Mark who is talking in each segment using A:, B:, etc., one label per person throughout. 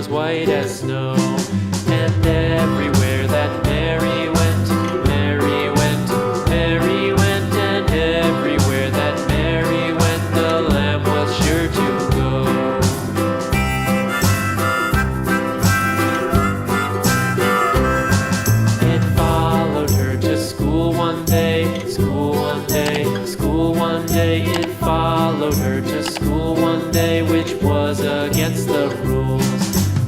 A: was white as snow. And everywhere that Mary went, Mary went, Mary went, and everywhere that Mary went, the lamb was sure to go. It followed her to school one day, school one day, school one day. It followed her to school one day, which was against the rules.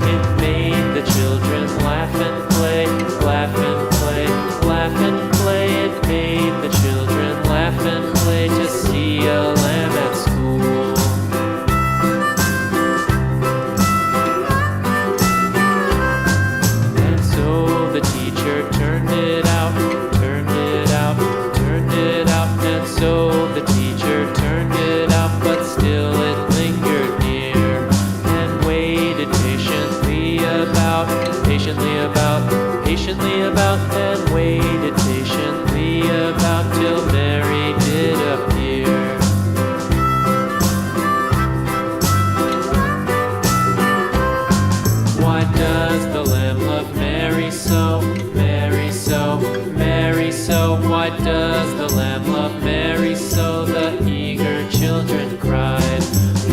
A: It made the children laugh and play, laugh and play, laugh and play. It made the children laugh and play to see a lamb at school. And so the teacher turned it out, turned it out, turned it out. And so the teacher turned it out, but still it lingered near and waited patiently about, and waited patiently about till Mary did appear. Why does the lamb love Mary so, Mary so, Mary so? Why does the lamb love Mary so? The eager children cried.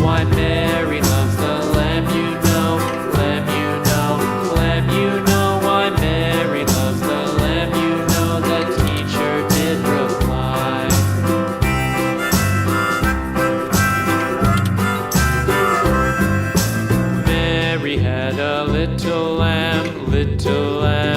A: Why Mary loves the lamb, you know, lamb, you know, lamb, you know. Why Mary loves the lamb, you know, the teacher did reply. Mary had a little lamb, little lamb.